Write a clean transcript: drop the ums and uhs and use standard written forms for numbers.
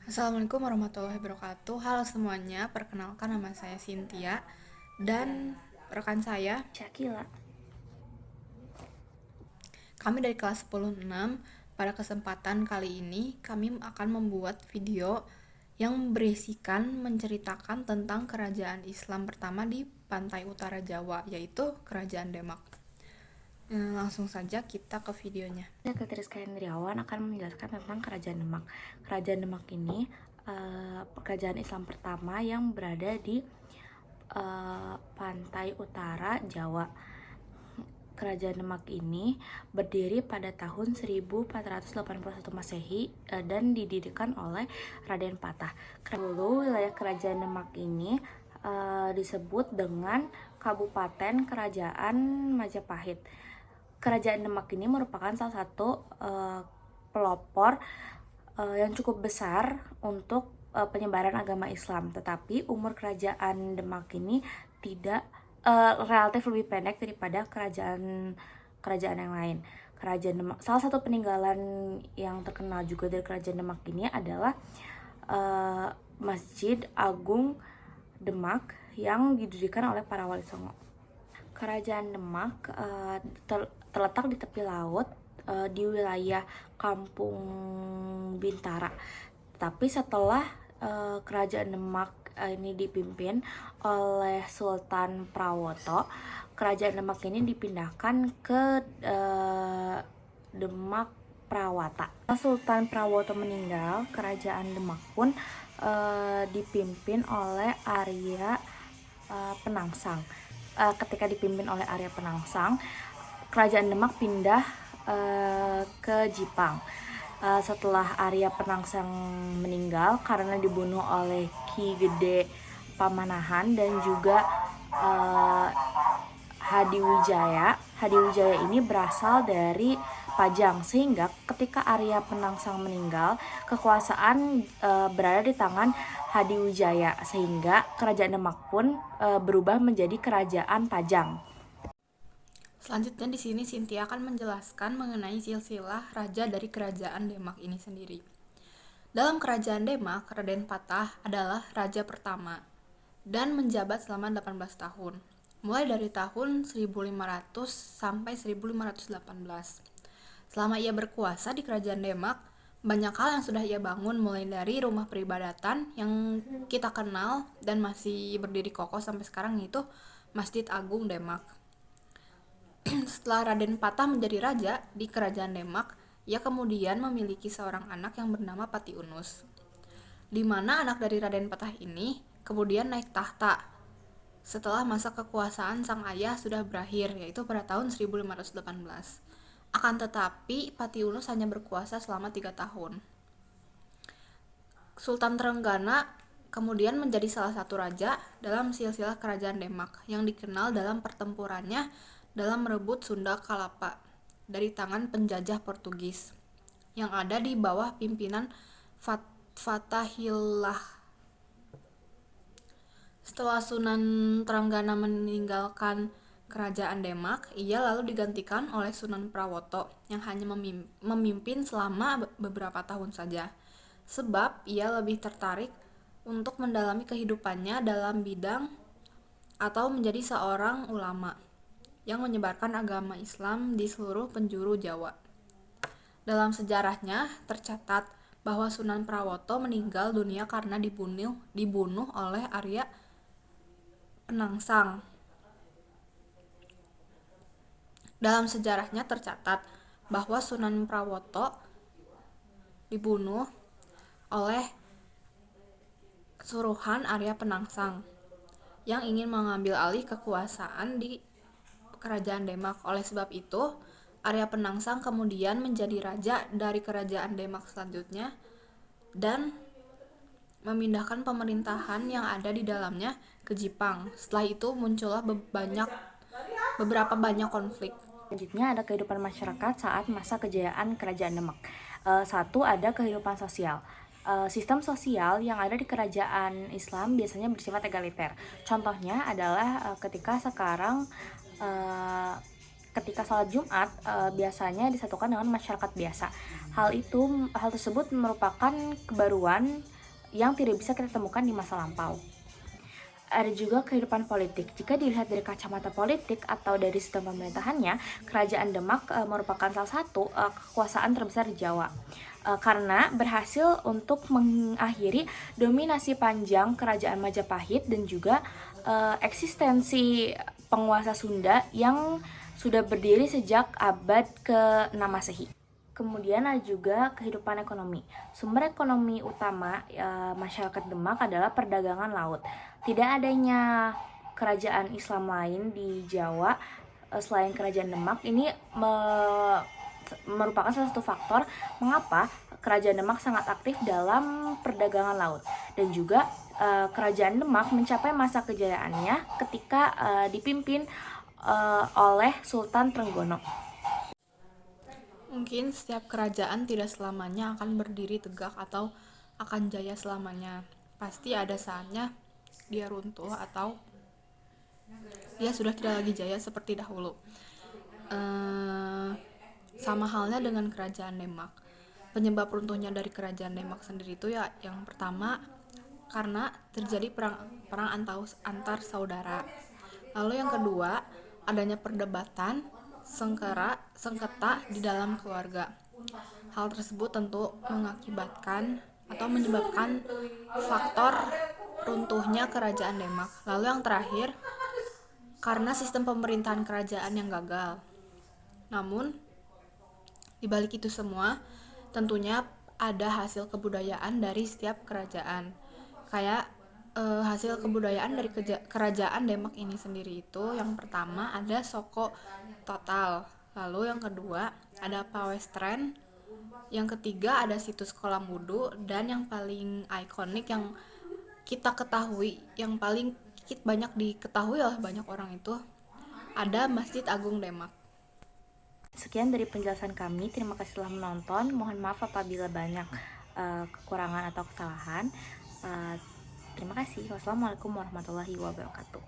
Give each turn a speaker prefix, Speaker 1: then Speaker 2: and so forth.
Speaker 1: Assalamualaikum warahmatullahi wabarakatuh. Halo semuanya, perkenalkan nama saya Cynthia dan rekan saya
Speaker 2: Syakila.
Speaker 1: Kami dari kelas 10-6. Pada kesempatan kali ini kami akan membuat video yang berisikan menceritakan tentang kerajaan Islam pertama di pantai utara Jawa, yaitu Kerajaan Demak. Langsung saja kita ke videonya.
Speaker 2: Saya Rizka Hendriawan akan menjelaskan tentang Kerajaan Demak. Kerajaan Demak ini kerajaan Islam pertama yang berada di pantai utara Jawa. Kerajaan Demak ini berdiri pada tahun 1481 Masehi dan didirikan oleh Raden Patah. Dulu wilayah Kerajaan Demak ini disebut dengan Kabupaten Kerajaan Majapahit. Kerajaan Demak ini merupakan salah satu pelopor yang cukup besar untuk penyebaran agama Islam. Tetapi umur kerajaan Demak ini tidak relatif lebih pendek daripada kerajaan yang lain. Kerajaan Demak, salah satu peninggalan yang terkenal juga dari Kerajaan Demak ini adalah Masjid Agung Demak yang didirikan oleh para wali songo. Kerajaan Demak terletak di tepi laut di wilayah Kampung Bintara. Tapi setelah Kerajaan Demak ini dipimpin oleh Sultan Prawoto, Kerajaan Demak ini dipindahkan ke Demak Prawata. Sultan Prawoto meninggal, Kerajaan Demak pun dipimpin oleh Arya Penangsang. Ketika dipimpin oleh Arya Penangsang, Kerajaan Demak pindah ke Jipang. Setelah Arya Penangsang meninggal karena dibunuh oleh Ki Gede Pamanahan dan juga Hadiwijaya. Hadiwijaya ini berasal dari Pajang, sehingga ketika Arya Penangsang meninggal, kekuasaan berada di tangan Hadiwijaya, sehingga Kerajaan Demak pun berubah menjadi Kerajaan Pajang.
Speaker 1: Selanjutnya di sini Cynthia akan menjelaskan mengenai silsilah raja dari Kerajaan Demak ini sendiri. Dalam Kerajaan Demak, Raden Patah adalah raja pertama dan menjabat selama 18 tahun, mulai dari tahun 1500 sampai 1518. Selama ia berkuasa di Kerajaan Demak, banyak hal yang sudah ia bangun, mulai dari rumah peribadatan yang kita kenal dan masih berdiri kokoh sampai sekarang, yaitu Masjid Agung Demak. Setelah Raden Patah menjadi raja di Kerajaan Demak, ia kemudian memiliki seorang anak yang bernama Patiunus, di mana anak dari Raden Patah ini kemudian naik tahta setelah masa kekuasaan sang ayah sudah berakhir, yaitu pada tahun 1518. Akan tetapi, Patiunus hanya berkuasa selama 3 tahun. Sultan Trenggana kemudian menjadi salah satu raja dalam silsilah Kerajaan Demak yang dikenal dalam pertempurannya dalam merebut Sunda Kelapa dari tangan penjajah Portugis yang ada di bawah pimpinan Fathahillah. Setelah Sunan Trenggana meninggalkan Kerajaan Demak, ia lalu digantikan oleh Sunan Prawoto yang hanya memimpin selama beberapa tahun saja, sebab ia lebih tertarik untuk mendalami kehidupannya dalam bidang atau menjadi seorang ulama yang menyebarkan agama Islam di seluruh penjuru Jawa. Dalam sejarahnya tercatat bahwa Sunan Prawoto meninggal dunia karena dibunuh oleh Arya Penangsang. Dalam sejarahnya tercatat bahwa Sunan Prawoto dibunuh oleh suruhan Arya Penangsang yang ingin mengambil alih kekuasaan di Kerajaan Demak. Oleh sebab itu, Arya Penangsang kemudian menjadi raja dari Kerajaan Demak selanjutnya dan memindahkan pemerintahan yang ada di dalamnya ke Jipang. Setelah itu muncullah beberapa banyak konflik.
Speaker 2: Selanjutnya ada kehidupan masyarakat saat masa kejayaan Kerajaan Demak. Satu, ada kehidupan sosial. Sistem sosial yang ada di kerajaan Islam biasanya bersifat egaliter. Contohnya adalah ketika sekarang ketika sholat Jumat biasanya disatukan dengan masyarakat biasa. Hal tersebut merupakan kebaruan yang tidak bisa kita temukan di masa lampau. Ada juga kehidupan politik. Jika dilihat dari kacamata politik atau dari sistem pemerintahannya, Kerajaan Demak merupakan salah satu kekuasaan terbesar di Jawa. Karena berhasil untuk mengakhiri dominasi panjang Kerajaan Majapahit dan juga eksistensi penguasa Sunda yang sudah berdiri sejak abad ke-6 Masehi. Kemudian ada juga kehidupan ekonomi. Sumber ekonomi utama masyarakat Demak adalah perdagangan laut. Tidak adanya kerajaan Islam lain di Jawa selain kerajaan Demak ini merupakan salah satu faktor mengapa kerajaan Demak sangat aktif dalam perdagangan laut. Dan juga kerajaan Demak mencapai masa kejayaannya ketika dipimpin oleh Sultan Trenggono.
Speaker 1: Mungkin setiap kerajaan tidak selamanya akan berdiri tegak atau akan jaya selamanya. Pasti ada saatnya dia runtuh atau dia sudah tidak lagi jaya seperti dahulu. Sama halnya dengan kerajaan Demak. Penyebab runtuhnya dari kerajaan Demak sendiri itu ya yang pertama karena terjadi perang antar saudara. Lalu yang kedua, adanya perdebatan sengketa di dalam keluarga. Hal tersebut tentu mengakibatkan atau menyebabkan faktor runtuhnya kerajaan Demak. Lalu yang terakhir, karena sistem pemerintahan kerajaan yang gagal. Namun, di balik itu semua, tentunya ada hasil kebudayaan dari setiap kerajaan. Kayak hasil kebudayaan dari kerajaan Demak ini sendiri itu yang pertama ada Soko Total, lalu yang kedua ada Pawestren, yang ketiga ada situs kolam wudhu, dan yang paling ikonik yang kita ketahui, yang paling banyak diketahui oleh banyak orang itu ada Masjid Agung Demak.
Speaker 2: Sekian dari penjelasan kami, terima kasih telah menonton. Mohon maaf apabila banyak kekurangan atau kesalahan. Terima kasih. Wassalamualaikum warahmatullahi wabarakatuh.